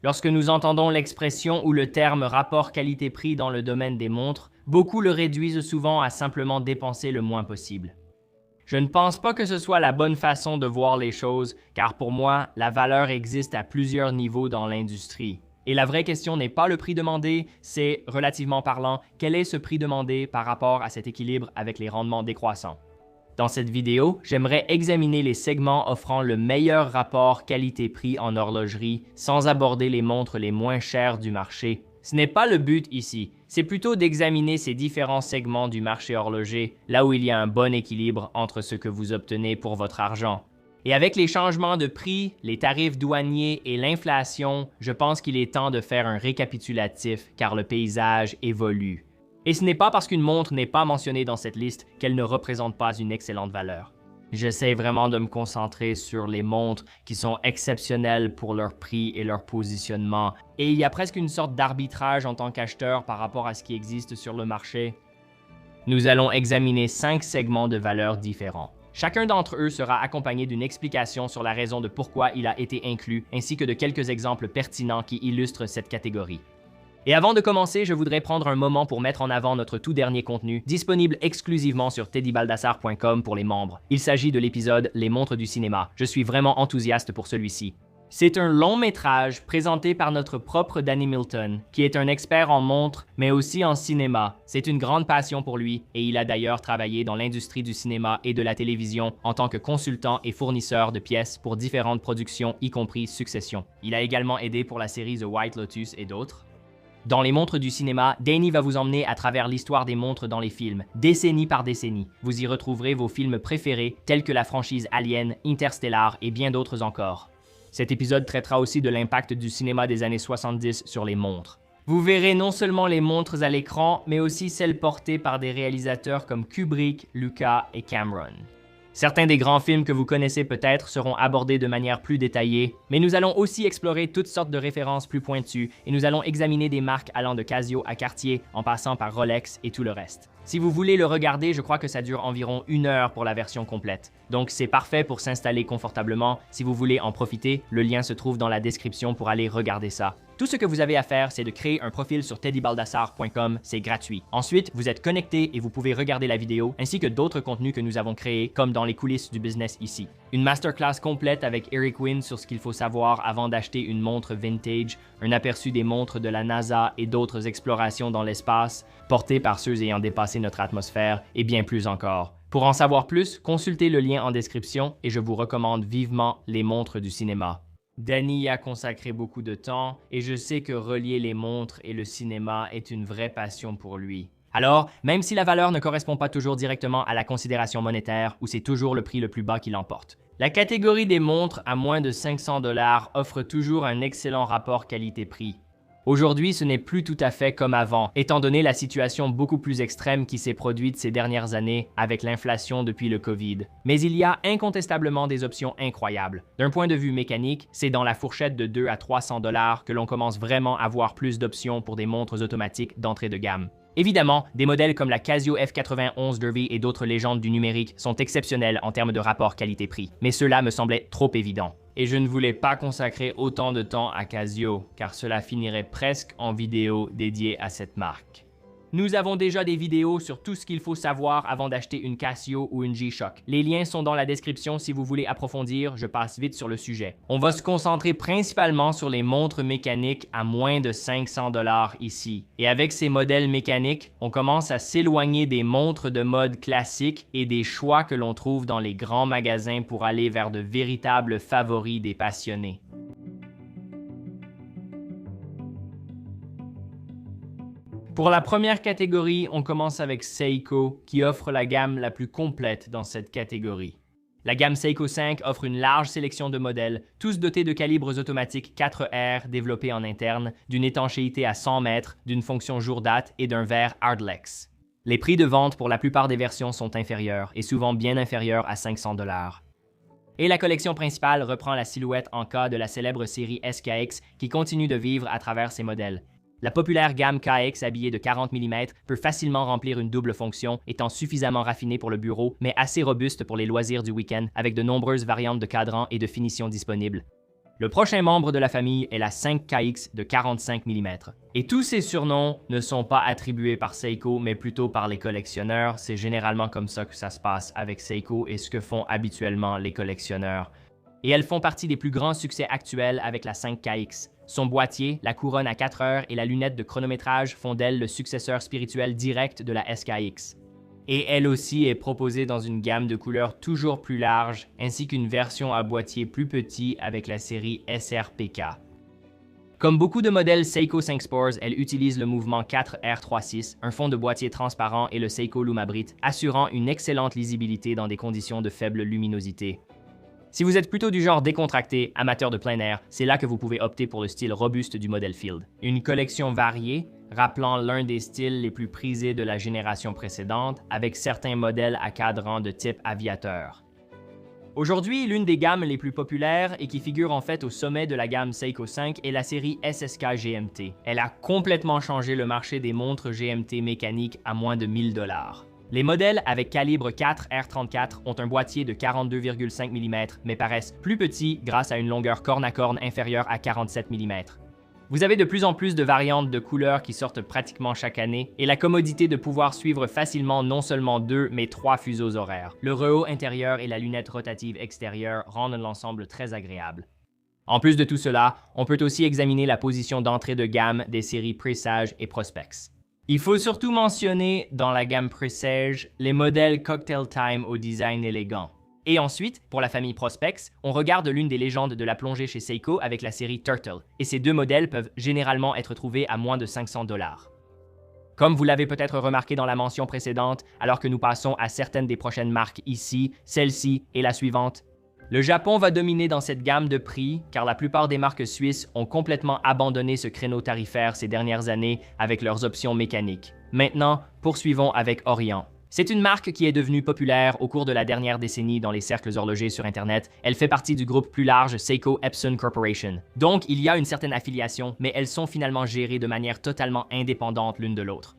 Lorsque nous entendons l'expression ou le terme rapport qualité-prix dans le domaine des montres, beaucoup le réduisent souvent à simplement dépenser le moins possible. Je ne pense pas que ce soit la bonne façon de voir les choses, car pour moi, la valeur existe à plusieurs niveaux dans l'industrie. Et la vraie question n'est pas le prix demandé, c'est, relativement parlant, quel est ce prix demandé par rapport à cet équilibre avec les rendements décroissants. Dans cette vidéo, j'aimerais examiner les segments offrant le meilleur rapport qualité-prix en horlogerie sans aborder les montres les moins chères du marché. Ce n'est pas le but ici, c'est plutôt d'examiner ces différents segments du marché horloger, là où il y a un bon équilibre entre ce que vous obtenez pour votre argent. Et avec les changements de prix, les tarifs douaniers et l'inflation, je pense qu'il est temps de faire un récapitulatif car le paysage évolue. Et ce n'est pas parce qu'une montre n'est pas mentionnée dans cette liste qu'elle ne représente pas une excellente valeur. J'essaie vraiment de me concentrer sur les montres qui sont exceptionnelles pour leur prix et leur positionnement. Et il y a presque une sorte d'arbitrage en tant qu'acheteur par rapport à ce qui existe sur le marché. Nous allons examiner 5 segments de valeurs différents. Chacun d'entre eux sera accompagné d'une explication sur la raison de pourquoi il a été inclus, ainsi que de quelques exemples pertinents qui illustrent cette catégorie. Et avant de commencer, je voudrais prendre un moment pour mettre en avant notre tout dernier contenu, disponible exclusivement sur teddybaldassar.com pour les membres. Il s'agit de l'épisode « Les montres du cinéma ». Je suis vraiment enthousiaste pour celui-ci. C'est un long métrage présenté par notre propre Danny Milton, qui est un expert en montres, mais aussi en cinéma. C'est une grande passion pour lui, et il a d'ailleurs travaillé dans l'industrie du cinéma et de la télévision en tant que consultant et fournisseur de pièces pour différentes productions, y compris Succession. Il a également aidé pour la série The White Lotus et d'autres. Dans les montres du cinéma, Danny va vous emmener à travers l'histoire des montres dans les films, décennie par décennie. Vous y retrouverez vos films préférés, tels que la franchise Alien, Interstellar et bien d'autres encore. Cet épisode traitera aussi de l'impact du cinéma des années 70 sur les montres. Vous verrez non seulement les montres à l'écran, mais aussi celles portées par des réalisateurs comme Kubrick, Lucas et Cameron. Certains des grands films que vous connaissez peut-être seront abordés de manière plus détaillée, mais nous allons aussi explorer toutes sortes de références plus pointues et nous allons examiner des marques allant de Casio à Cartier en passant par Rolex et tout le reste. Si vous voulez le regarder, je crois que ça dure environ 1 heure pour la version complète. Donc c'est parfait pour s'installer confortablement. Si vous voulez en profiter, le lien se trouve dans la description pour aller regarder ça. Tout ce que vous avez à faire, c'est de créer un profil sur teddybaldassar.com, c'est gratuit. Ensuite, vous êtes connecté et vous pouvez regarder la vidéo ainsi que d'autres contenus que nous avons créés, comme dans les coulisses du business ici. Une masterclass complète avec Eric Wynn sur ce qu'il faut savoir avant d'acheter une montre vintage, un aperçu des montres de la NASA et d'autres explorations dans l'espace, portées par ceux ayant dépassé notre atmosphère, et bien plus encore. Pour en savoir plus, consultez le lien en description et je vous recommande vivement les montres du cinéma. Danny y a consacré beaucoup de temps et je sais que relier les montres et le cinéma est une vraie passion pour lui. Alors, même si la valeur ne correspond pas toujours directement à la considération monétaire ou c'est toujours le prix le plus bas qui l'emporte, la catégorie des montres à moins de 500 $ offre toujours un excellent rapport qualité-prix. Aujourd'hui, ce n'est plus tout à fait comme avant, étant donné la situation beaucoup plus extrême qui s'est produite ces dernières années avec l'inflation depuis le COVID. Mais il y a incontestablement des options incroyables. D'un point de vue mécanique, c'est dans la fourchette de 200 à 300 $ que l'on commence vraiment à voir plus d'options pour des montres automatiques d'entrée de gamme. Évidemment, des modèles comme la Casio F91 Derby et d'autres légendes du numérique sont exceptionnels en termes de rapport qualité-prix, mais cela me semblait trop évident. Et je ne voulais pas consacrer autant de temps à Casio, car cela finirait presque en vidéo dédiée à cette marque. Nous avons déjà des vidéos sur tout ce qu'il faut savoir avant d'acheter une Casio ou une G-Shock. Les liens sont dans la description si vous voulez approfondir, je passe vite sur le sujet. On va se concentrer principalement sur les montres mécaniques à moins de 500 $ ici. Et avec ces modèles mécaniques, on commence à s'éloigner des montres de mode classiques et des choix que l'on trouve dans les grands magasins pour aller vers de véritables favoris des passionnés. Pour la première catégorie, on commence avec Seiko, qui offre la gamme la plus complète dans cette catégorie. La gamme Seiko 5 offre une large sélection de modèles, tous dotés de calibres automatiques 4R développés en interne, d'une étanchéité à 100 mètres, d'une fonction jour date et d'un verre Hardlex. Les prix de vente pour la plupart des versions sont inférieurs, et souvent bien inférieurs à 500 $. Et la collection principale reprend la silhouette en K de la célèbre série SKX qui continue de vivre à travers ses modèles. La populaire gamme KX habillée de 40 mm peut facilement remplir une double fonction, étant suffisamment raffinée pour le bureau, mais assez robuste pour les loisirs du week-end, avec de nombreuses variantes de cadrans et de finitions disponibles. Le prochain membre de la famille est la 5KX de 45 mm. Et tous ces surnoms ne sont pas attribués par Seiko, mais plutôt par les collectionneurs. C'est généralement comme ça que ça se passe avec Seiko et ce que font habituellement les collectionneurs. Et elles font partie des plus grands succès actuels avec la 5KX. Son boîtier, la couronne à 4 heures et la lunette de chronométrage font d'elle le successeur spirituel direct de la SKX. Et elle aussi est proposée dans une gamme de couleurs toujours plus large, ainsi qu'une version à boîtier plus petit avec la série SRPK. Comme beaucoup de modèles Seiko 5 Sports, elle utilise le mouvement 4R36, un fond de boîtier transparent et le Seiko Lumabrit, assurant une excellente lisibilité dans des conditions de faible luminosité. Si vous êtes plutôt du genre décontracté, amateur de plein air, c'est là que vous pouvez opter pour le style robuste du modèle Field. Une collection variée, rappelant l'un des styles les plus prisés de la génération précédente, avec certains modèles à cadran de type aviateur. Aujourd'hui, l'une des gammes les plus populaires et qui figure en fait au sommet de la gamme Seiko 5 est la série SSK GMT. Elle a complètement changé le marché des montres GMT mécaniques à moins de 1000 $. Les modèles avec calibre 4R34 ont un boîtier de 42,5 mm, mais paraissent plus petits grâce à une longueur corne à corne inférieure à 47 mm. Vous avez de plus en plus de variantes de couleurs qui sortent pratiquement chaque année, et la commodité de pouvoir suivre facilement non seulement 2, mais 3 fuseaux horaires. Le rehaut intérieur et la lunette rotative extérieure rendent l'ensemble très agréable. En plus de tout cela, on peut aussi examiner la position d'entrée de gamme des séries Presage et Prospex. Il faut surtout mentionner, dans la gamme Presage, les modèles Cocktail Time au design élégant. Et ensuite, pour la famille Prospex, on regarde l'une des légendes de la plongée chez Seiko avec la série Turtle, et ces deux modèles peuvent généralement être trouvés à moins de 500 $. Comme vous l'avez peut-être remarqué dans la mention précédente, alors que nous passons à certaines des prochaines marques ici, celle-ci et la suivante, le Japon va dominer dans cette gamme de prix car la plupart des marques suisses ont complètement abandonné ce créneau tarifaire ces dernières années avec leurs options mécaniques. Maintenant, poursuivons avec Orient. C'est une marque qui est devenue populaire au cours de la dernière décennie dans les cercles horlogers sur Internet. Elle fait partie du groupe plus large Seiko Epson Corporation. Donc, il y a une certaine affiliation, mais elles sont finalement gérées de manière totalement indépendante l'une de l'autre.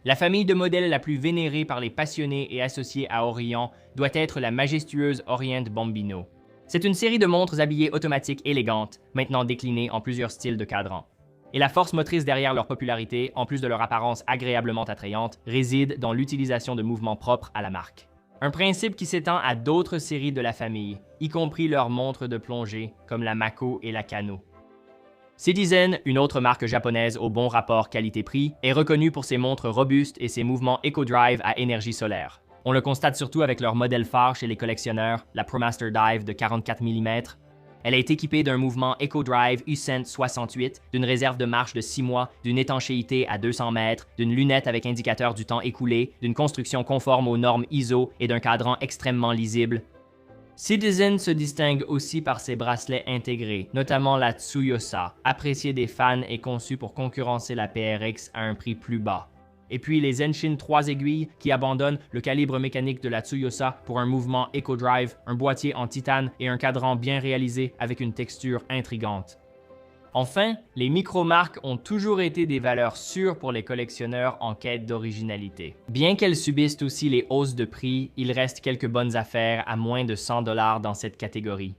La famille de modèles la plus vénérée par les passionnés et associés à Orient doit être la majestueuse Orient Bombino. C'est une série de montres habillées automatiques élégantes, maintenant déclinées en plusieurs styles de cadran. Et la force motrice derrière leur popularité, en plus de leur apparence agréablement attrayante, réside dans l'utilisation de mouvements propres à la marque. Un principe qui s'étend à d'autres séries de la famille, y compris leurs montres de plongée, comme la Mako et la Kano. Citizen, une autre marque japonaise au bon rapport qualité-prix, est reconnue pour ses montres robustes et ses mouvements EcoDrive à énergie solaire. On le constate surtout avec leur modèle phare chez les collectionneurs, la ProMaster Dive de 44 mm. Elle est équipée d'un mouvement EcoDrive USENT 68, d'une réserve de marche de 6 mois, d'une étanchéité à 200 mètres, d'une lunette avec indicateur du temps écoulé, d'une construction conforme aux normes ISO et d'un cadran extrêmement lisible. Citizen se distingue aussi par ses bracelets intégrés, notamment la Tsuyosa, appréciée des fans et conçue pour concurrencer la PRX à un prix plus bas. Et puis les Zenshin 3 aiguilles qui abandonnent le calibre mécanique de la Tsuyosa pour un mouvement EcoDrive, un boîtier en titane et un cadran bien réalisé avec une texture intrigante. Enfin, les micro-marques ont toujours été des valeurs sûres pour les collectionneurs en quête d'originalité. Bien qu'elles subissent aussi les hausses de prix, il reste quelques bonnes affaires à moins de 100 $ dans cette catégorie.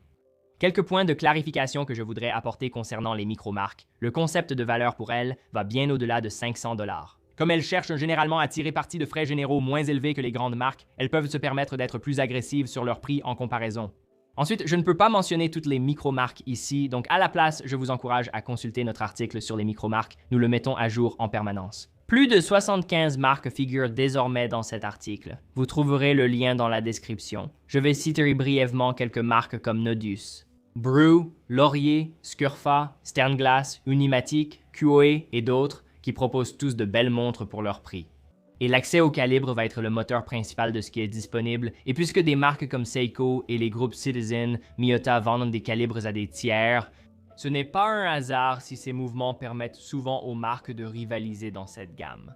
Quelques points de clarification que je voudrais apporter concernant les micro-marques. Le concept de valeur pour elles va bien au-delà de 500 $. Comme elles cherchent généralement à tirer parti de frais généraux moins élevés que les grandes marques, elles peuvent se permettre d'être plus agressives sur leur prix en comparaison. Ensuite, je ne peux pas mentionner toutes les micro-marques ici, donc à la place, je vous encourage à consulter notre article sur les micro-marques. Nous le mettons à jour en permanence. Plus de 75 marques figurent désormais dans cet article. Vous trouverez le lien dans la description. Je vais citer brièvement quelques marques comme Nodus, Brew, Laurier, Scurfa, Sternglass, Unimatic, QOE et d'autres, qui proposent tous de belles montres pour leur prix. Et l'accès au calibre va être le moteur principal de ce qui est disponible, et puisque des marques comme Seiko et les groupes Citizen, Miyota vendent des calibres à des tiers, ce n'est pas un hasard si ces mouvements permettent souvent aux marques de rivaliser dans cette gamme.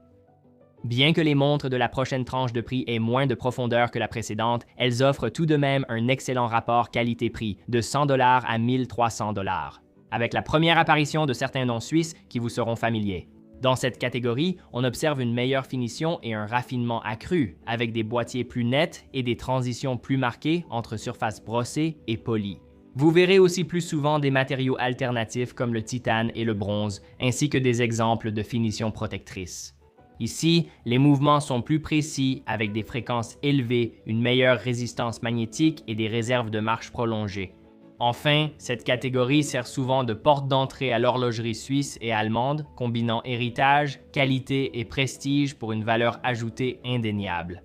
Bien que les montres de la prochaine tranche de prix aient moins de profondeur que la précédente, elles offrent tout de même un excellent rapport qualité-prix, de 100 $ à 1300 $, avec la première apparition de certains noms suisses qui vous seront familiers. Dans cette catégorie, on observe une meilleure finition et un raffinement accru, avec des boîtiers plus nets et des transitions plus marquées entre surfaces brossées et polies. Vous verrez aussi plus souvent des matériaux alternatifs comme le titane et le bronze, ainsi que des exemples de finition protectrice. Ici, les mouvements sont plus précis avec des fréquences élevées, une meilleure résistance magnétique et des réserves de marche prolongées. Enfin, cette catégorie sert souvent de porte d'entrée à l'horlogerie suisse et allemande, combinant héritage, qualité et prestige pour une valeur ajoutée indéniable.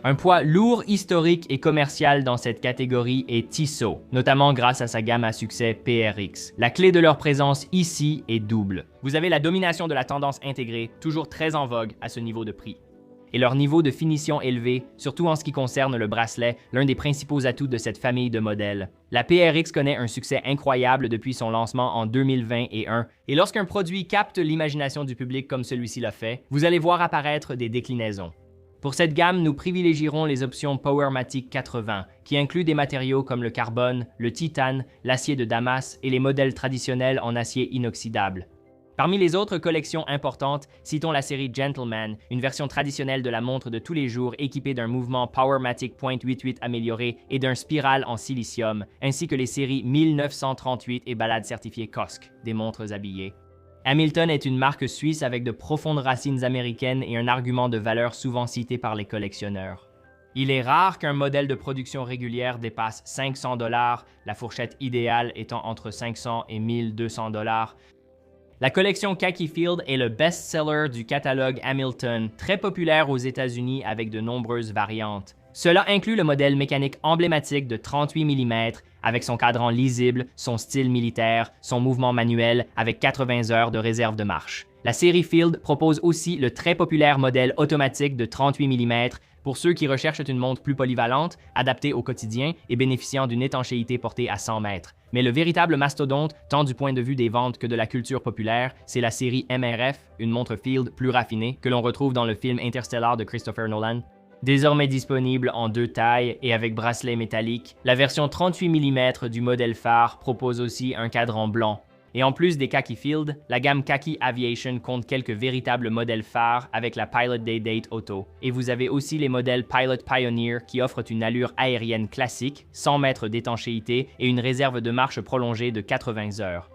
Un poids lourd, historique et commercial dans cette catégorie est Tissot, notamment grâce à sa gamme à succès PRX. La clé de leur présence ici est double. Vous avez la domination de la tendance intégrée, toujours très en vogue à ce niveau de prix. Et leur niveau de finition élevé, surtout en ce qui concerne le bracelet, l'un des principaux atouts de cette famille de modèles. La PRX connaît un succès incroyable depuis son lancement en 2021, et lorsqu'un produit capte l'imagination du public comme celui-ci l'a fait, vous allez voir apparaître des déclinaisons. Pour cette gamme, nous privilégierons les options Powermatic 80, qui incluent des matériaux comme le carbone, le titane, l'acier de Damas et les modèles traditionnels en acier inoxydable. Parmi les autres collections importantes, citons la série Gentleman, une version traditionnelle de la montre de tous les jours équipée d'un mouvement Powermatic .88 amélioré et d'un spiral en silicium, ainsi que les séries 1938 et Ballade certifiée COSC, des montres habillées. Hamilton est une marque suisse avec de profondes racines américaines et un argument de valeur souvent cité par les collectionneurs. Il est rare qu'un modèle de production régulière dépasse 500 $, la fourchette idéale étant entre 500 et 1200 $. La collection Khaki Field est le best-seller du catalogue Hamilton, très populaire aux États-Unis avec de nombreuses variantes. Cela inclut le modèle mécanique emblématique de 38 mm avec son cadran lisible, son style militaire, son mouvement manuel avec 80 heures de réserve de marche. La série Field propose aussi le très populaire modèle automatique de 38 mm pour ceux qui recherchent une montre plus polyvalente, adaptée au quotidien et bénéficiant d'une étanchéité portée à 100 mètres. Mais le véritable mastodonte, tant du point de vue des ventes que de la culture populaire, c'est la série MRF, une montre Field plus raffinée, que l'on retrouve dans le film Interstellar de Christopher Nolan. Désormais disponible en 2 tailles et avec bracelet métallique, la version 38 mm du modèle phare propose aussi un cadran blanc. Et en plus des Khaki Field, la gamme Khaki Aviation compte quelques véritables modèles phares avec la Pilot Day Date Auto. Et vous avez aussi les modèles Pilot Pioneer qui offrent une allure aérienne classique, 100 mètres d'étanchéité et une réserve de marche prolongée de 80 heures.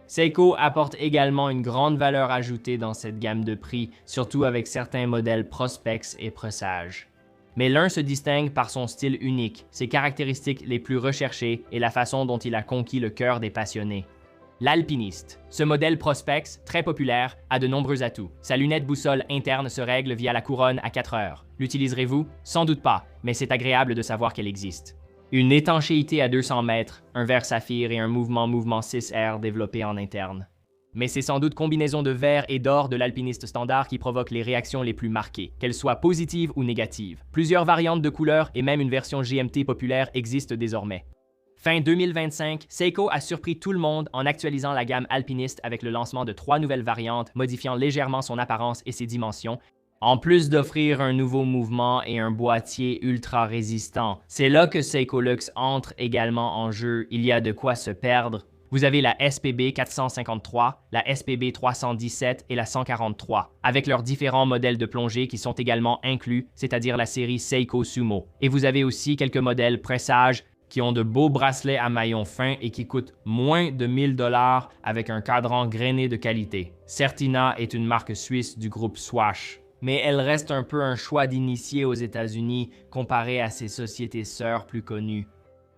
Seiko apporte également une grande valeur ajoutée dans cette gamme de prix, surtout avec certains modèles Prospex et Presage. Mais l'un se distingue par son style unique, ses caractéristiques les plus recherchées et la façon dont il a conquis le cœur des passionnés. L'Alpiniste. Ce modèle Prospex, très populaire, a de nombreux atouts. Sa lunette boussole interne se règle via la couronne à 4 heures. L'utiliserez-vous? Sans doute pas, mais c'est agréable de savoir qu'elle existe. Une étanchéité à 200 mètres, un verre saphir et un mouvement 6R développé en interne. Mais c'est sans doute combinaison de verre et d'or de l'alpiniste standard qui provoque les réactions les plus marquées, qu'elles soient positives ou négatives. Plusieurs variantes de couleurs et même une version GMT populaire existent désormais. Fin 2025, Seiko a surpris tout le monde en actualisant la gamme alpiniste avec le lancement de 3 nouvelles variantes, modifiant légèrement son apparence et ses dimensions, en plus d'offrir un nouveau mouvement et un boîtier ultra résistant. C'est là que Seiko Lux entre également en jeu, il y a de quoi se perdre. Vous avez la SPB 453, la SPB 317 et la 143, avec leurs différents modèles de plongée qui sont également inclus, c'est-à-dire la série Seiko Sumo. Et vous avez aussi quelques modèles Presage qui ont de beaux bracelets à maillons fins et qui coûtent moins de 1000 $ avec un cadran grainé de qualité. Certina est une marque suisse du groupe Swatch, mais elle reste un peu un choix d'initié aux États-Unis comparé à ses sociétés sœurs plus connues.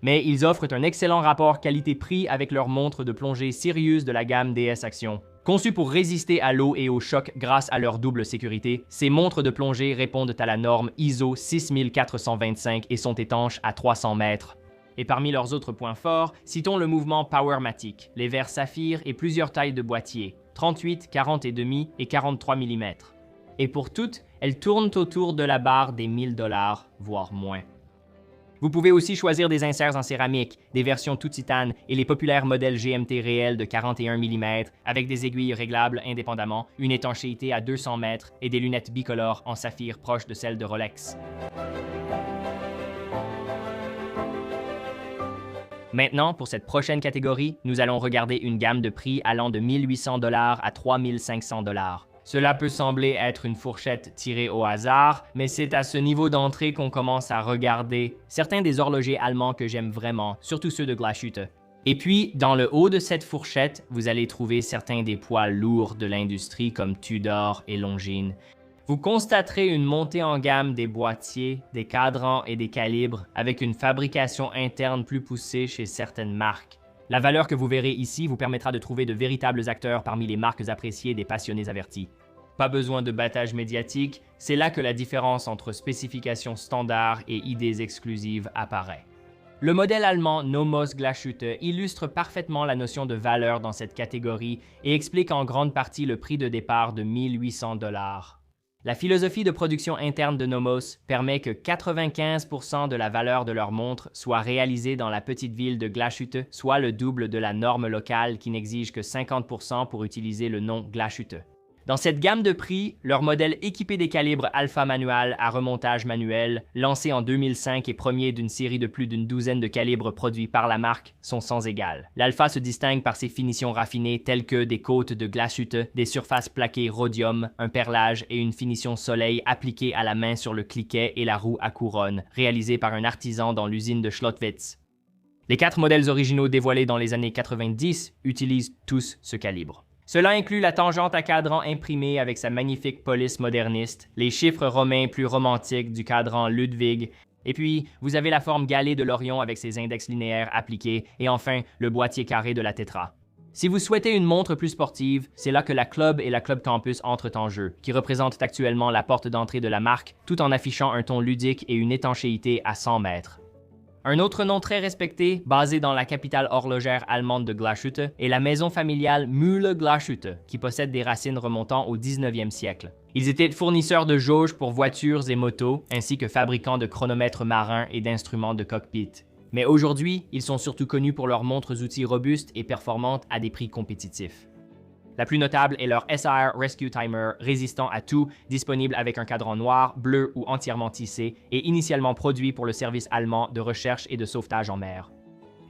Mais ils offrent un excellent rapport qualité-prix avec leurs montres de plongée Sirius de la gamme DS Action. Conçues pour résister à l'eau et au choc grâce à leur double sécurité, ces montres de plongée répondent à la norme ISO 6425 et sont étanches à 300 mètres. Et parmi leurs autres points forts, citons le mouvement Powermatic, les verres saphir et plusieurs tailles de boîtier, 38, 40,5 et 43 mm. Et pour toutes, elles tournent autour de la barre des 1000 $, voire moins. Vous pouvez aussi choisir des inserts en céramique, des versions tout titane et les populaires modèles GMT réels de 41 mm avec des aiguilles réglables indépendamment, une étanchéité à 200 mètres et des lunettes bicolores en saphir proches de celles de Rolex. Maintenant, pour cette prochaine catégorie, nous allons regarder une gamme de prix allant de 1800 $ à 3500 $. Cela peut sembler être une fourchette tirée au hasard, mais c'est à ce niveau d'entrée qu'on commence à regarder certains des horlogers allemands que j'aime vraiment, surtout ceux de Glashütte. Et puis, dans le haut de cette fourchette, vous allez trouver certains des poids lourds de l'industrie comme Tudor et Longines. Vous constaterez une montée en gamme des boîtiers, des cadrans et des calibres avec une fabrication interne plus poussée chez certaines marques. La valeur que vous verrez ici vous permettra de trouver de véritables acteurs parmi les marques appréciées des passionnés avertis. Pas besoin de battage médiatique, c'est là que la différence entre spécifications standards et idées exclusives apparaît. Le modèle allemand Nomos Glashütte illustre parfaitement la notion de valeur dans cette catégorie et explique en grande partie le prix de départ de 1800 $. La philosophie de production interne de Nomos permet que 95% de la valeur de leur montre soit réalisée dans la petite ville de Glashütte, soit le double de la norme locale qui n'exige que 50% pour utiliser le nom Glashütte. Dans cette gamme de prix, leurs modèles équipés des calibres Alpha manual à remontage manuel, lancés en 2005 et premier d'une série de plus d'une douzaine de calibres produits par la marque, sont sans égal. L'Alpha se distingue par ses finitions raffinées telles que des côtes de Glashütte, des surfaces plaquées rhodium, un perlage et une finition soleil appliquée à la main sur le cliquet et la roue à couronne, réalisée par un artisan dans l'usine de Schlottwitz. Les 4 modèles originaux dévoilés dans les années 90 utilisent tous ce calibre. Cela inclut la tangente à cadran imprimée avec sa magnifique police moderniste, les chiffres romains plus romantiques du cadran Ludwig, et puis vous avez la forme galée de l'Orion avec ses index linéaires appliqués, et enfin le boîtier carré de la Tetra. Si vous souhaitez une montre plus sportive, c'est là que la Club et la Club Campus entrent en jeu, qui représentent actuellement la porte d'entrée de la marque, tout en affichant un ton ludique et une étanchéité à 100 mètres. Un autre nom très respecté, basé dans la capitale horlogère allemande de Glashütte, est la maison familiale Mühle Glashütte, qui possède des racines remontant au 19e siècle. Ils étaient fournisseurs de jauges pour voitures et motos, ainsi que fabricants de chronomètres marins et d'instruments de cockpit. Mais aujourd'hui, ils sont surtout connus pour leurs montres-outils robustes et performantes à des prix compétitifs. La plus notable est leur SR Rescue Timer, résistant à tout, disponible avec un cadran noir, bleu ou entièrement tissé, et initialement produit pour le service allemand de recherche et de sauvetage en mer.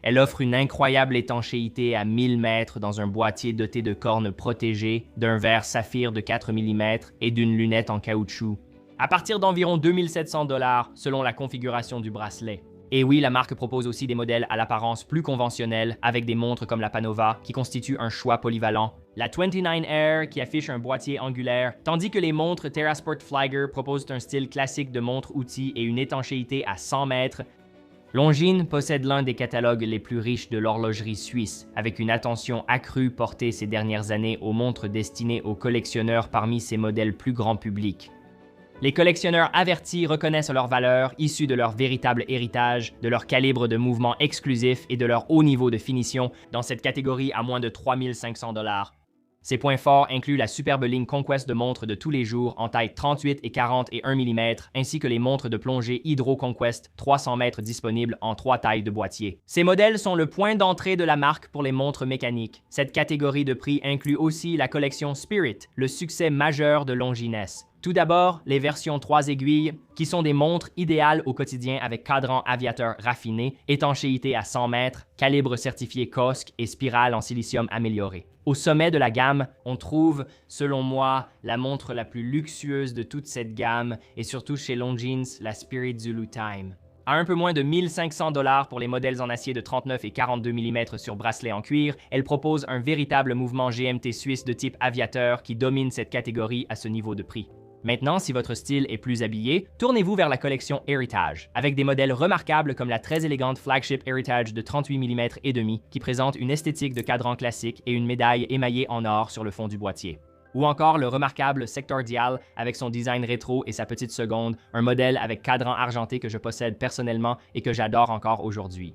Elle offre une incroyable étanchéité à 1000 mètres dans un boîtier doté de cornes protégées, d'un verre saphir de 4 mm et d'une lunette en caoutchouc. À partir d'environ 2700 $ selon la configuration du bracelet. Et oui, la marque propose aussi des modèles à l'apparence plus conventionnelle, avec des montres comme la Panova, qui constitue un choix polyvalent, la 29 Air, qui affiche un boîtier angulaire, tandis que les montres TerraSport Flieger proposent un style classique de montre-outil et une étanchéité à 100 mètres. Longines possède l'un des catalogues les plus riches de l'horlogerie suisse, avec une attention accrue portée ces dernières années aux montres destinées aux collectionneurs parmi ses modèles plus grand public. Les collectionneurs avertis reconnaissent leur valeur, issue de leur véritable héritage, de leur calibre de mouvement exclusif et de leur haut niveau de finition dans cette catégorie à moins de 3500 $. Ces points forts incluent la superbe ligne Conquest de montres de tous les jours en taille 38 et 41 mm, ainsi que les montres de plongée Hydro Conquest 300 mètres disponibles en 3 tailles de boîtier. Ces modèles sont le point d'entrée de la marque pour les montres mécaniques. Cette catégorie de prix inclut aussi la collection Spirit, le succès majeur de Longines. Tout d'abord, les versions 3 aiguilles, qui sont des montres idéales au quotidien avec cadran aviateur raffiné, étanchéité à 100 mètres, calibre certifié COSC et spirale en silicium amélioré. Au sommet de la gamme, on trouve, selon moi, la montre la plus luxueuse de toute cette gamme et surtout chez Longines, la Spirit Zulu Time. À un peu moins de 1500 $ pour les modèles en acier de 39 et 42 mm sur bracelet en cuir, elle propose un véritable mouvement GMT suisse de type aviateur qui domine cette catégorie à ce niveau de prix. Maintenant, si votre style est plus habillé, tournez-vous vers la collection Heritage, avec des modèles remarquables comme la très élégante Flagship Heritage de 38 mm et demi, qui présente une esthétique de cadran classique et une médaille émaillée en or sur le fond du boîtier. Ou encore le remarquable Sector Dial avec son design rétro et sa petite seconde, un modèle avec cadran argenté que je possède personnellement et que j'adore encore aujourd'hui.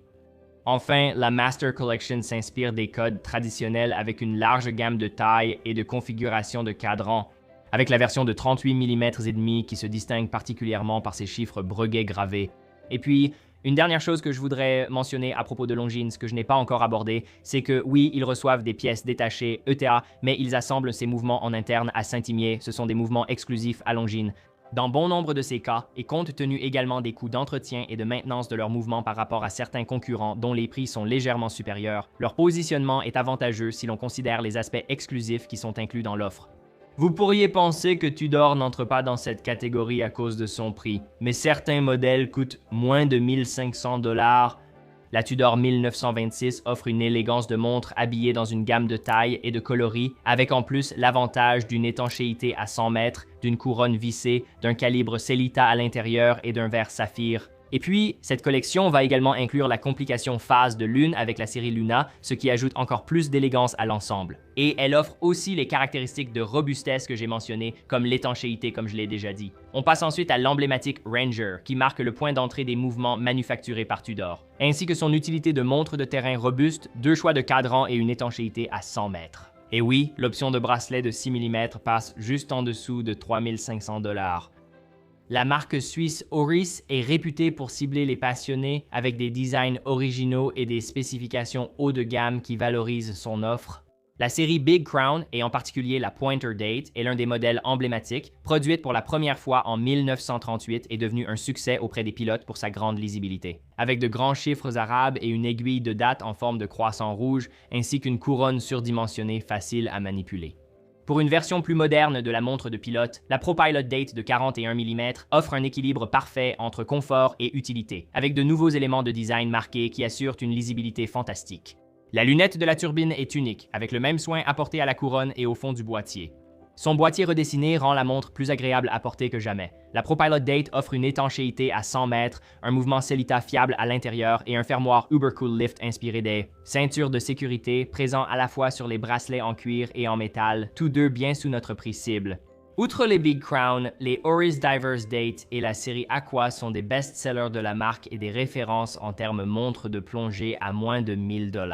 Enfin, la Master Collection s'inspire des codes traditionnels avec une large gamme de tailles et de configurations de cadran, avec la version de 38 mm et demi qui se distingue particulièrement par ses chiffres breguet gravés. Et puis, une dernière chose que je voudrais mentionner à propos de Longines que je n'ai pas encore abordé, c'est que oui, ils reçoivent des pièces détachées ETA, mais ils assemblent ces mouvements en interne à Saint-Imier. Ce sont des mouvements exclusifs à Longines. Dans bon nombre de ces cas, et compte tenu également des coûts d'entretien et de maintenance de leurs mouvements par rapport à certains concurrents dont les prix sont légèrement supérieurs, leur positionnement est avantageux si l'on considère les aspects exclusifs qui sont inclus dans l'offre. Vous pourriez penser que Tudor n'entre pas dans cette catégorie à cause de son prix, mais certains modèles coûtent moins de 1500 $. La Tudor 1926 offre une élégance de montre habillée dans une gamme de tailles et de coloris, avec en plus l'avantage d'une étanchéité à 100 mètres, d'une couronne vissée, d'un calibre Sellita à l'intérieur et d'un verre saphir. Et puis, cette collection va également inclure la complication phase de lune avec la série Luna, ce qui ajoute encore plus d'élégance à l'ensemble. Et elle offre aussi les caractéristiques de robustesse que j'ai mentionnées, comme l'étanchéité, comme je l'ai déjà dit. On passe ensuite à l'emblématique Ranger, qui marque le point d'entrée des mouvements manufacturés par Tudor, ainsi que son utilité de montre de terrain robuste, 2 choix de cadran et une étanchéité à 100 mètres. Et oui, l'option de bracelet de 6 mm passe juste en dessous de 3500 $. La marque suisse Oris est réputée pour cibler les passionnés avec des designs originaux et des spécifications haut de gamme qui valorisent son offre. La série Big Crown, et en particulier la Pointer Date, est l'un des modèles emblématiques, produite pour la première fois en 1938 et devenue un succès auprès des pilotes pour sa grande lisibilité. Avec de grands chiffres arabes et une aiguille de date en forme de croissant rouge, ainsi qu'une couronne surdimensionnée facile à manipuler. Pour une version plus moderne de la montre de pilote, la ProPilot Date de 41 mm offre un équilibre parfait entre confort et utilité, avec de nouveaux éléments de design marqués qui assurent une lisibilité fantastique. La lunette de la turbine est unique, avec le même soin apporté à la couronne et au fond du boîtier. Son boîtier redessiné rend la montre plus agréable à porter que jamais. La ProPilot Date offre une étanchéité à 100 mètres, un mouvement Sellita fiable à l'intérieur et un fermoir Ubercool Lift inspiré des ceintures de sécurité présents à la fois sur les bracelets en cuir et en métal, tous deux bien sous notre prix cible. Outre les Big Crown, les Oris Divers Date et la série Aqua sont des best-sellers de la marque et des références en termes montres de plongée à moins de 1000 $.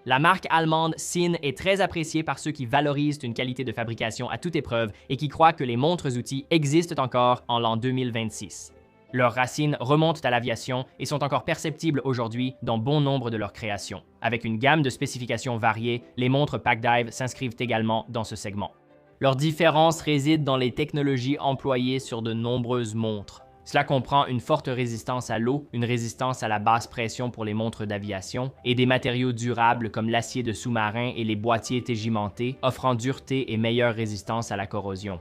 La marque allemande Sinn est très appréciée par ceux qui valorisent une qualité de fabrication à toute épreuve et qui croient que les montres-outils existent encore en l'an 2026. Leurs racines remontent à l'aviation et sont encore perceptibles aujourd'hui dans bon nombre de leurs créations. Avec une gamme de spécifications variées, les montres Packdive s'inscrivent également dans ce segment. Leur différence réside dans les technologies employées sur de nombreuses montres. Cela comprend une forte résistance à l'eau, une résistance à la basse pression pour les montres d'aviation, et des matériaux durables comme l'acier de sous-marin et les boîtiers tégimentés, offrant dureté et meilleure résistance à la corrosion.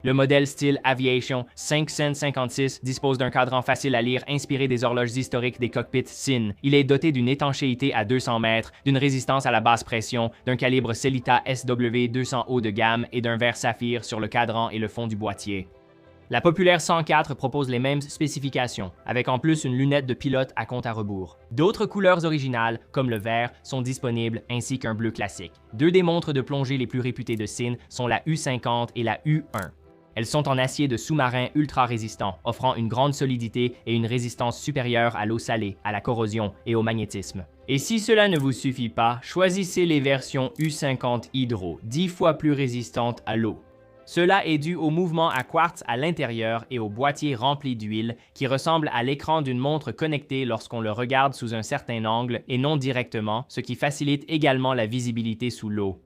Le modèle style Aviation 556 dispose d'un cadran facile à lire inspiré des horloges historiques des cockpits Sinn. Il est doté d'une étanchéité à 200 mètres, d'une résistance à la basse pression, d'un calibre Sellita SW 200 haut de gamme et d'un verre saphir sur le cadran et le fond du boîtier. La populaire 104 propose les mêmes spécifications, avec en plus une lunette de pilote à compte à rebours. D'autres couleurs originales, comme le vert, sont disponibles, ainsi qu'un bleu classique. Deux des montres de plongée les plus réputées de Sinn sont la U50 et la U1. Elles sont en acier de sous-marin ultra résistant, offrant une grande solidité et une résistance supérieure à l'eau salée, à la corrosion et au magnétisme. Et si cela ne vous suffit pas, choisissez les versions U50 Hydro, 10 fois plus résistantes à l'eau. Cela est dû au mouvement à quartz à l'intérieur et au boîtier rempli d'huile qui ressemble à l'écran d'une montre connectée lorsqu'on le regarde sous un certain angle et non directement, ce qui facilite également la visibilité sous l'eau.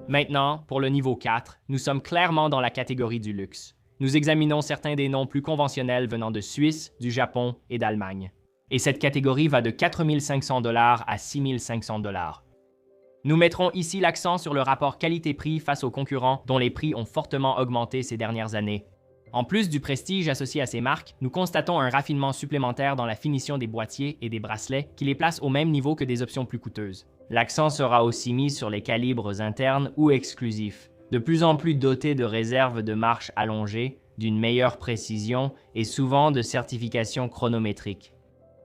Maintenant, pour le niveau 4, nous sommes clairement dans la catégorie du luxe. Nous examinons certains des noms plus conventionnels venant de Suisse, du Japon et d'Allemagne. Et cette catégorie va de 4 500 $ à 6 500 $. Nous mettrons ici l'accent sur le rapport qualité-prix face aux concurrents dont les prix ont fortement augmenté ces dernières années. En plus du prestige associé à ces marques, nous constatons un raffinement supplémentaire dans la finition des boîtiers et des bracelets qui les place au même niveau que des options plus coûteuses. L'accent sera aussi mis sur les calibres internes ou exclusifs, de plus en plus dotés de réserves de marche allongées, d'une meilleure précision et souvent de certifications chronométriques.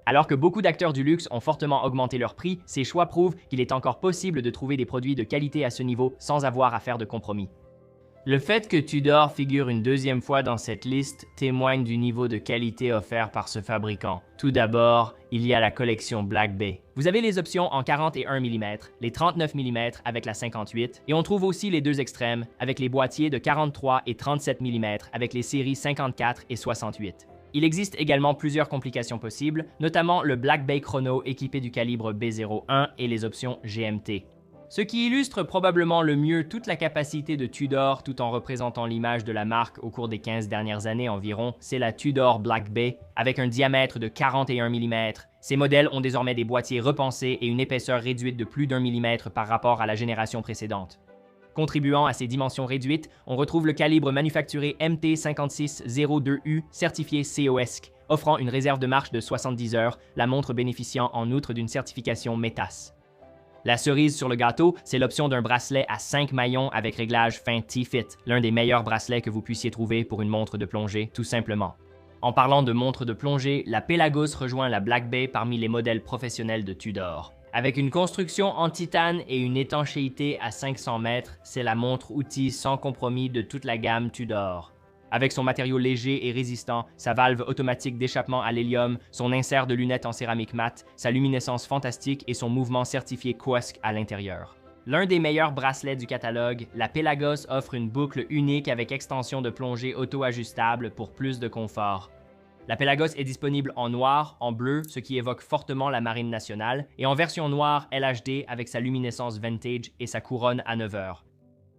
Alors que beaucoup d'acteurs du luxe ont fortement augmenté leur prix, ces choix prouvent qu'il est encore possible de trouver des produits de qualité à ce niveau sans avoir à faire de compromis. Le fait que Tudor figure une deuxième fois dans cette liste témoigne du niveau de qualité offert par ce fabricant. Tout d'abord, il y a la collection Black Bay. Vous avez les options en 41 mm, les 39 mm avec la 58, et on trouve aussi les deux extrêmes avec les boîtiers de 43 et 37 mm avec les séries 54 et 68. Il existe également plusieurs complications possibles, notamment le Black Bay Chrono équipé du calibre B01 et les options GMT. Ce qui illustre probablement le mieux toute la capacité de Tudor tout en représentant l'image de la marque au cours des 15 dernières années environ, c'est la Tudor Black Bay avec un diamètre de 41 mm. Ces modèles ont désormais des boîtiers repensés et une épaisseur réduite de plus d'1 mm par rapport à la génération précédente. Contribuant à ces dimensions réduites, on retrouve le calibre manufacturé MT5602U certifié COSC, offrant une réserve de marche de 70 heures, la montre bénéficiant en outre d'une certification METAS. La cerise sur le gâteau, c'est l'option d'un bracelet à 5 maillons avec réglage fin T-Fit, l'un des meilleurs bracelets que vous puissiez trouver pour une montre de plongée, tout simplement. En parlant de montre de plongée, la Pelagos rejoint la Black Bay parmi les modèles professionnels de Tudor. Avec une construction en titane et une étanchéité à 500 mètres, c'est la montre-outil sans compromis de toute la gamme Tudor. Avec son matériau léger et résistant, sa valve automatique d'échappement à l'hélium, son insert de lunettes en céramique mat, sa luminescence fantastique et son mouvement certifié COSC à l'intérieur. L'un des meilleurs bracelets du catalogue, la Pelagos offre une boucle unique avec extension de plongée auto-ajustable pour plus de confort. La Pelagos est disponible en noir, en bleu, ce qui évoque fortement la Marine nationale, et en version noire LHD avec sa luminescence vintage et sa couronne à 9 heures.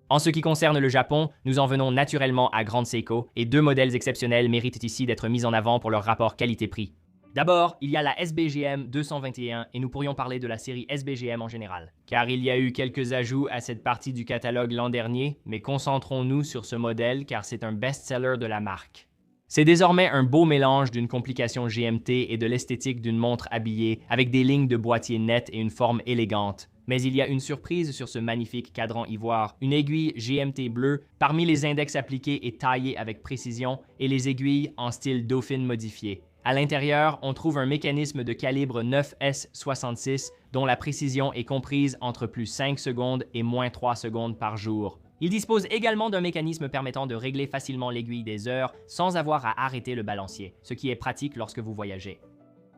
En ce qui concerne le Japon, nous en venons naturellement à Grand Seiko, et deux modèles exceptionnels méritent ici d'être mis en avant pour leur rapport qualité-prix. D'abord, il y a la SBGM 221 et nous pourrions parler de la série SBGM en général, car il y a eu quelques ajouts à cette partie du catalogue l'an dernier, mais concentrons-nous sur ce modèle car c'est un best-seller de la marque. C'est désormais un beau mélange d'une complication GMT et de l'esthétique d'une montre habillée, avec des lignes de boîtier nettes et une forme élégante. Mais il y a une surprise sur ce magnifique cadran ivoire, une aiguille GMT bleue parmi les index appliqués et taillés avec précision et les aiguilles en style Dauphine modifié. À l'intérieur, on trouve un mécanisme de calibre 9S66 dont la précision est comprise entre plus 5 secondes et moins 3 secondes par jour. Il dispose également d'un mécanisme permettant de régler facilement l'aiguille des heures sans avoir à arrêter le balancier, ce qui est pratique lorsque vous voyagez.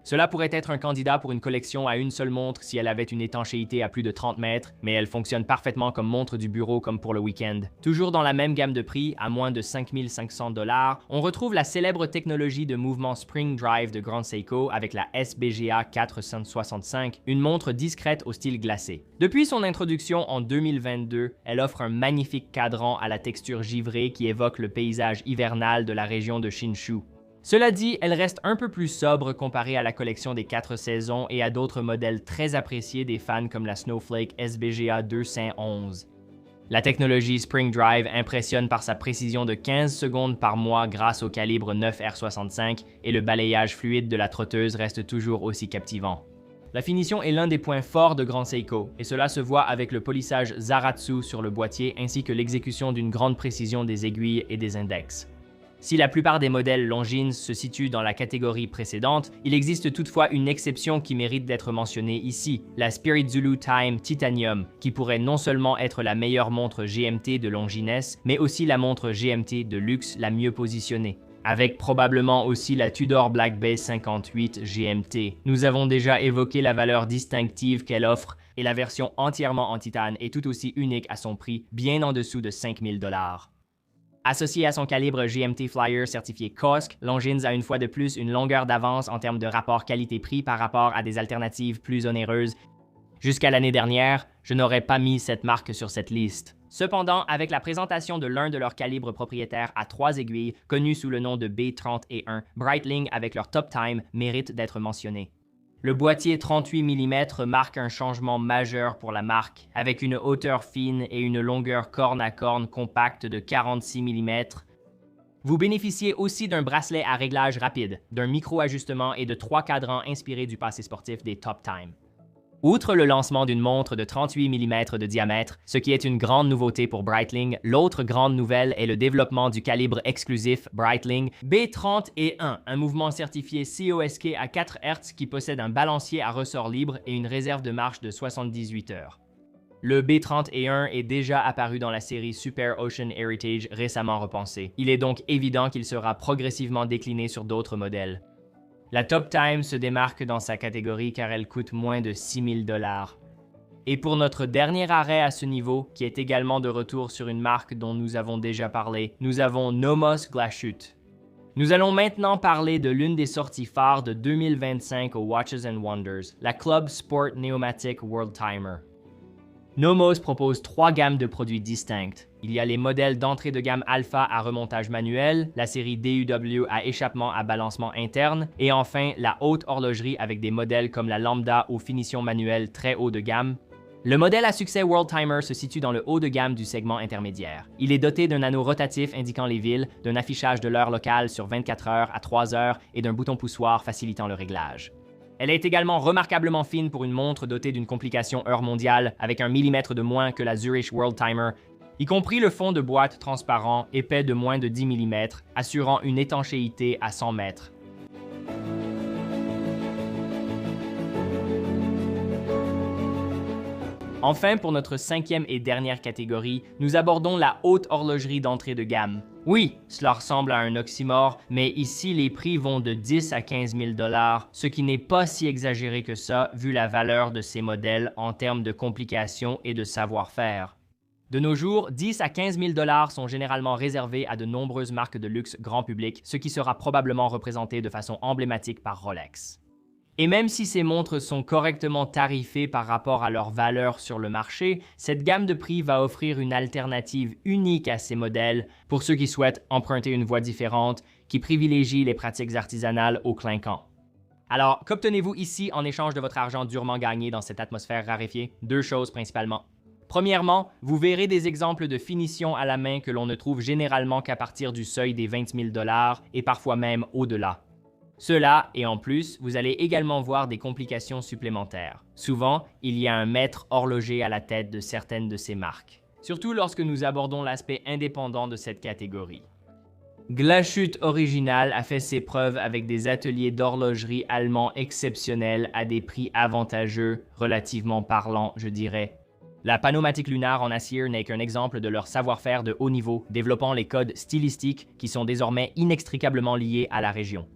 Cela pourrait être un candidat pour une collection à une seule montre si elle avait une étanchéité à plus de 30 mètres, mais elle fonctionne parfaitement comme montre du bureau comme pour le week-end. Toujours dans la même gamme de prix, à moins de 5 500 $, on retrouve la célèbre technologie de mouvement Spring Drive de Grand Seiko avec la SBGA 465, une montre discrète au style glacé. Depuis son introduction en 2022, elle offre un magnifique cadran à la texture givrée qui évoque le paysage hivernal de la région de Shinshu. Cela dit, elle reste un peu plus sobre comparée à la collection des 4 saisons et à d'autres modèles très appréciés des fans comme la Snowflake SBGA 211. La technologie Spring Drive impressionne par sa précision de 15 secondes par mois grâce au calibre 9R65 et le balayage fluide de la trotteuse reste toujours aussi captivant. La finition est l'un des points forts de Grand Seiko, et cela se voit avec le polissage Zaratsu sur le boîtier ainsi que l'exécution d'une grande précision des aiguilles et des index. Si la plupart des modèles Longines se situent dans la catégorie précédente, il existe toutefois une exception qui mérite d'être mentionnée ici, la Spirit Zulu Time Titanium, qui pourrait non seulement être la meilleure montre GMT de Longines, mais aussi la montre GMT de luxe la mieux positionnée. Avec probablement aussi la Tudor Black Bay 58 GMT. Nous avons déjà évoqué la valeur distinctive qu'elle offre, et la version entièrement en titane est tout aussi unique à son prix, bien en dessous de 5 000 $. Associé à son calibre GMT Flyer certifié COSC, Longines a une fois de plus une longueur d'avance en termes de rapport qualité-prix par rapport à des alternatives plus onéreuses. Jusqu'à l'année dernière, je n'aurais pas mis cette marque sur cette liste. Cependant, avec la présentation de l'un de leurs calibres propriétaires à 3 aiguilles, connu sous le nom de B30 Breitling avec leur Top Time mérite d'être mentionné. Le boîtier 38 mm marque un changement majeur pour la marque, avec une hauteur fine et une longueur corne à corne compacte de 46 mm. Vous bénéficiez aussi d'un bracelet à réglage rapide, d'un micro-ajustement et de 3 cadrans inspirés du passé sportif des Top Time. Outre le lancement d'une montre de 38 mm de diamètre, ce qui est une grande nouveauté pour Breitling, l'autre grande nouvelle est le développement du calibre exclusif Breitling B30 un mouvement certifié COSK à 4 Hz qui possède un balancier à ressort libre et une réserve de marche de 78 heures. Le B30 est déjà apparu dans la série Super Ocean Heritage récemment repensée. Il est donc évident qu'il sera progressivement décliné sur d'autres modèles. La Top Time se démarque dans sa catégorie car elle coûte moins de 6 000 $. Et pour notre dernier arrêt à ce niveau, qui est également de retour sur une marque dont nous avons déjà parlé, nous avons Nomos Glashütte. Nous allons maintenant parler de l'une des sorties phares de 2025 au Watches and Wonders, la Club Sport Neomatic World Timer. Nomos propose 3 gammes de produits distinctes. Il y a les modèles d'entrée de gamme Alpha à remontage manuel, la série DUW à échappement à balancement interne, et enfin la haute horlogerie avec des modèles comme la Lambda aux finitions manuelles très haut de gamme. Le modèle à succès World Timer se situe dans le haut de gamme du segment intermédiaire. Il est doté d'un anneau rotatif indiquant les villes, d'un affichage de l'heure locale sur 24 heures à 3 heures et d'un bouton poussoir facilitant le réglage. Elle est également remarquablement fine pour une montre dotée d'une complication heure mondiale avec 1 millimètre de moins que la Zurich World Timer, y compris le fond de boîte transparent épais de moins de 10 mm, assurant une étanchéité à 100 mètres. Enfin, pour notre 5e et dernière catégorie, nous abordons la haute horlogerie d'entrée de gamme. Oui, cela ressemble à un oxymore, mais ici les prix vont de 10 à 15 000 $, ce qui n'est pas si exagéré que ça vu la valeur de ces modèles en termes de complications et de savoir-faire. De nos jours, 10 à 15 000 $ sont généralement réservés à de nombreuses marques de luxe grand public, ce qui sera probablement représenté de façon emblématique par Rolex. Et même si ces montres sont correctement tarifées par rapport à leur valeur sur le marché, cette gamme de prix va offrir une alternative unique à ces modèles pour ceux qui souhaitent emprunter une voie différente, qui privilégie les pratiques artisanales au clinquant. Alors, qu'obtenez-vous ici en échange de votre argent durement gagné dans cette atmosphère raréfiée? 2 choses principalement. Premièrement, vous verrez des exemples de finition à la main que l'on ne trouve généralement qu'à partir du seuil des 20 000 $ et parfois même au-delà. Cela, et en plus, vous allez également voir des complications supplémentaires. Souvent, il y a un maître horloger à la tête de certaines de ces marques, surtout lorsque nous abordons l'aspect indépendant de cette catégorie. Glashütte Original a fait ses preuves avec des ateliers d'horlogerie allemands exceptionnels à des prix avantageux, relativement parlant, je dirais. La Panomatique Lunar en acier n'est qu'un exemple de leur savoir-faire de haut niveau, développant les codes stylistiques qui sont désormais inextricablement liés à la région.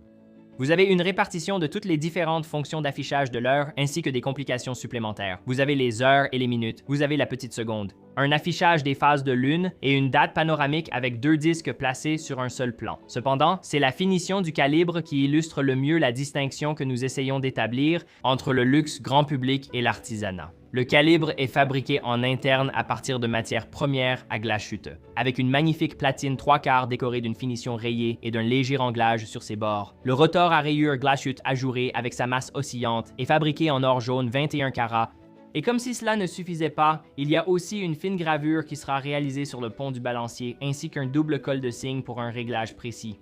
Vous avez une répartition de toutes les différentes fonctions d'affichage de l'heure ainsi que des complications supplémentaires. Vous avez les heures et les minutes, vous avez la petite seconde, un affichage des phases de lune et une date panoramique avec 2 disques placés sur un seul plan. Cependant, c'est la finition du calibre qui illustre le mieux la distinction que nous essayons d'établir entre le luxe grand public et l'artisanat. Le calibre est fabriqué en interne à partir de matières premières à Glashütte, avec une magnifique platine 3/4 décorée d'une finition rayée et d'un léger renglage sur ses bords. Le rotor à rayures Glashütte ajouré avec sa masse oscillante est fabriqué en or jaune 21 carats. Et comme si cela ne suffisait pas, il y a aussi une fine gravure qui sera réalisée sur le pont du balancier ainsi qu'un double col de cygne pour un réglage précis.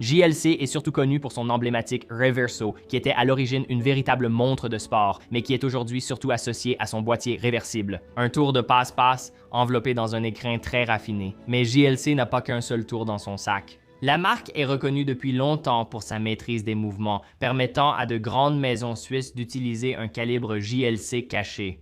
JLC est surtout connu pour son emblématique Reverso, qui était à l'origine une véritable montre de sport, mais qui est aujourd'hui surtout associé à son boîtier réversible. Un tour de passe-passe enveloppé dans un écrin très raffiné. Mais JLC n'a pas qu'un seul tour dans son sac. La marque est reconnue depuis longtemps pour sa maîtrise des mouvements, permettant à de grandes maisons suisses d'utiliser un calibre JLC caché.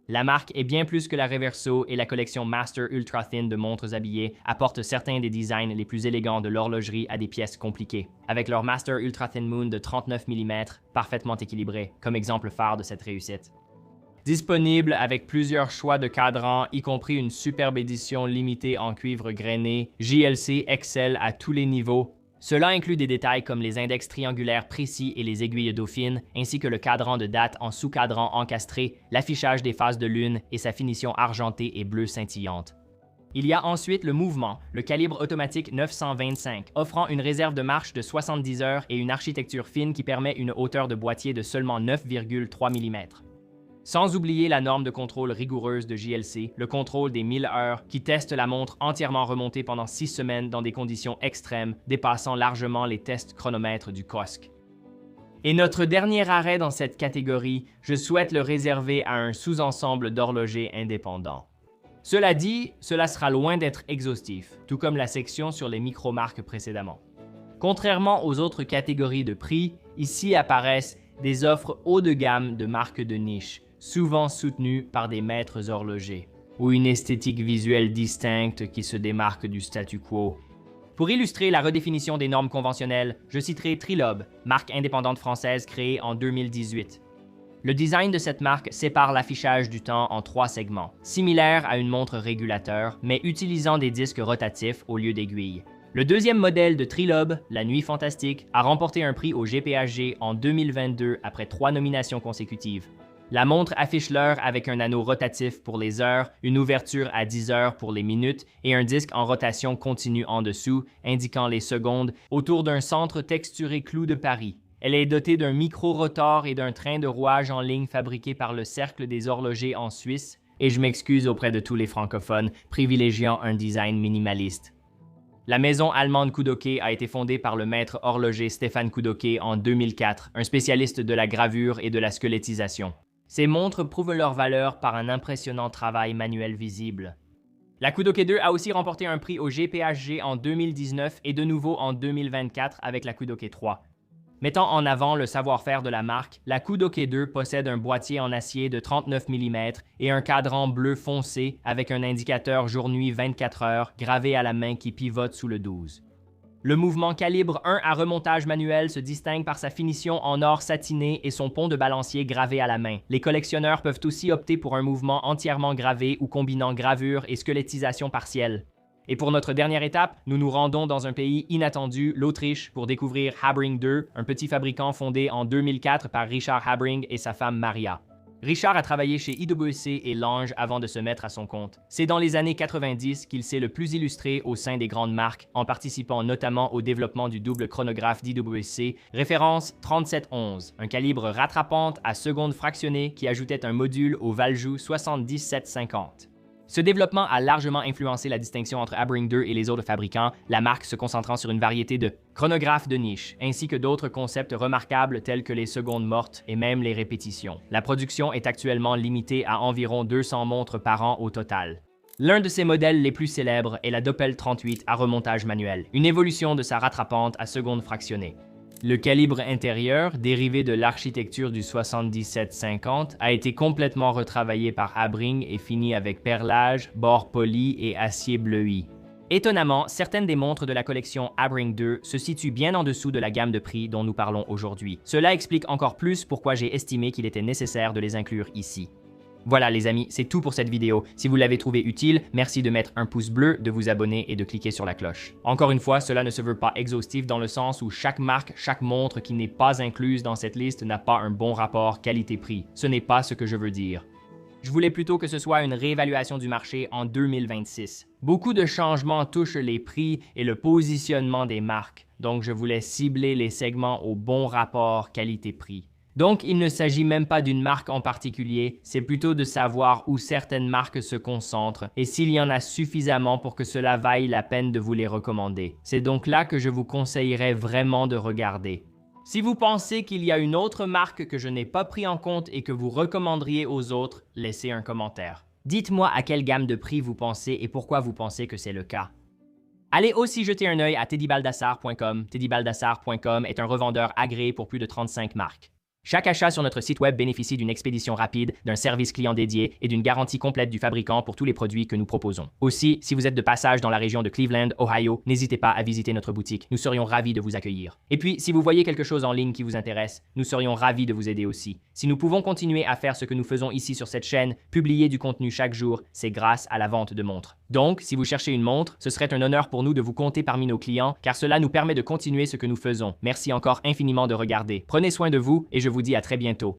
La marque est bien plus que la Reverso et la collection Master Ultra Thin de montres habillées apporte certains des designs les plus élégants de l'horlogerie à des pièces compliquées, avec leur Master Ultra Thin Moon de 39 mm, parfaitement équilibré, comme exemple phare de cette réussite. Disponible avec plusieurs choix de cadrans, y compris une superbe édition limitée en cuivre grainé, JLC excelle à tous les niveaux. Cela inclut des détails comme les index triangulaires précis et les aiguilles dauphines, ainsi que le cadran de date en sous-cadran encastré, l'affichage des phases de lune et sa finition argentée et bleue scintillante. Il y a ensuite le mouvement, le calibre automatique 925, offrant une réserve de marche de 70 heures et une architecture fine qui permet une hauteur de boîtier de seulement 9,3 mm. Sans oublier la norme de contrôle rigoureuse de JLC, le contrôle des 1000 heures, qui teste la montre entièrement remontée pendant 6 semaines dans des conditions extrêmes, dépassant largement les tests chronomètres du COSC. Et notre dernier arrêt dans cette catégorie, je souhaite le réserver à un sous-ensemble d'horlogers indépendants. Cela dit, cela sera loin d'être exhaustif, tout comme la section sur les micro-marques précédemment. Contrairement aux autres catégories de prix, ici apparaissent des offres haut de gamme de marques de niche, souvent soutenues par des maîtres horlogers, ou une esthétique visuelle distincte qui se démarque du statu quo. Pour illustrer la redéfinition des normes conventionnelles, je citerai Trilobe, marque indépendante française créée en 2018. Le design de cette marque sépare l'affichage du temps en 3 segments, similaires à une montre régulateur, mais utilisant des disques rotatifs au lieu d'aiguilles. Le deuxième modèle de Trilobe, la Nuit Fantastique, a remporté un prix au GPHG en 2022 après 3 nominations consécutives. La montre affiche l'heure avec un anneau rotatif pour les heures, une ouverture à 10 heures pour les minutes et un disque en rotation continue en dessous, indiquant les secondes, autour d'un centre texturé clou de Paris. Elle est dotée d'un micro-rotor et d'un train de rouage en ligne fabriqué par le Cercle des horlogers en Suisse, et je m'excuse auprès de tous les francophones, privilégiant un design minimaliste. La maison allemande Kudoke a été fondée par le maître horloger Stéphane Kudoke en 2004, un spécialiste de la gravure et de la squelettisation. Ces montres prouvent leur valeur par un impressionnant travail manuel visible. La Kudoke 2 a aussi remporté un prix au GPHG en 2019 et de nouveau en 2024 avec la Kudoke 3. Mettant en avant le savoir-faire de la marque, la Kudoke 2 possède un boîtier en acier de 39 mm et un cadran bleu foncé avec un indicateur jour-nuit 24 heures gravé à la main qui pivote sous le 12. Le mouvement calibre 1 à remontage manuel se distingue par sa finition en or satiné et son pont de balancier gravé à la main. Les collectionneurs peuvent aussi opter pour un mouvement entièrement gravé ou combinant gravure et squelettisation partielle. Et pour notre dernière étape, nous nous rendons dans un pays inattendu, l'Autriche, pour découvrir Habring 2, un petit fabricant fondé en 2004 par Richard Habring et sa femme Maria. Richard a travaillé chez IWC et Lange avant de se mettre à son compte. C'est dans les années 90 qu'il s'est le plus illustré au sein des grandes marques, en participant notamment au développement du double chronographe d'IWC, référence 3711, un calibre rattrapante à secondes fractionnées qui ajoutait un module au Valjoux 7750. Ce développement a largement influencé la distinction entre Habring 2 et les autres fabricants, la marque se concentrant sur une variété de chronographes de niche, ainsi que d'autres concepts remarquables tels que les secondes mortes et même les répétitions. La production est actuellement limitée à environ 200 montres par an au total. L'un de ses modèles les plus célèbres est la Doppel 38 à remontage manuel, une évolution de sa rattrapante à secondes fractionnées. Le calibre intérieur, dérivé de l'architecture du 7750, a été complètement retravaillé par Habring et fini avec perlage, bord poli et acier bleui. Étonnamment, certaines des montres de la collection Habring 2 se situent bien en dessous de la gamme de prix dont nous parlons aujourd'hui. Cela explique encore plus pourquoi j'ai estimé qu'il était nécessaire de les inclure ici. Voilà les amis, c'est tout pour cette vidéo. Si vous l'avez trouvé utile, merci de mettre un pouce bleu, de vous abonner et de cliquer sur la cloche. Encore une fois, cela ne se veut pas exhaustif dans le sens où chaque marque, chaque montre qui n'est pas incluse dans cette liste n'a pas un bon rapport qualité-prix. Ce n'est pas ce que je veux dire. Je voulais plutôt que ce soit une réévaluation du marché en 2026. Beaucoup de changements touchent les prix et le positionnement des marques, donc je voulais cibler les segments au bon rapport qualité-prix. Donc, il ne s'agit même pas d'une marque en particulier, c'est plutôt de savoir où certaines marques se concentrent et s'il y en a suffisamment pour que cela vaille la peine de vous les recommander. C'est donc là que je vous conseillerais vraiment de regarder. Si vous pensez qu'il y a une autre marque que je n'ai pas pris en compte et que vous recommanderiez aux autres, laissez un commentaire. Dites-moi à quelle gamme de prix vous pensez et pourquoi vous pensez que c'est le cas. Allez aussi jeter un œil à teddybaldassar.com. Teddybaldassar.com est un revendeur agréé pour plus de 35 marques. Chaque achat sur notre site web bénéficie d'une expédition rapide, d'un service client dédié et d'une garantie complète du fabricant pour tous les produits que nous proposons. Aussi, si vous êtes de passage dans la région de Cleveland, Ohio, n'hésitez pas à visiter notre boutique. Nous serions ravis de vous accueillir. Et puis, si vous voyez quelque chose en ligne qui vous intéresse, nous serions ravis de vous aider aussi. Si nous pouvons continuer à faire ce que nous faisons ici sur cette chaîne, publier du contenu chaque jour, c'est grâce à la vente de montres. Donc, si vous cherchez une montre, ce serait un honneur pour nous de vous compter parmi nos clients, car cela nous permet de continuer ce que nous faisons. Merci encore infiniment de regarder. Prenez soin de vous et je vous dis à très bientôt.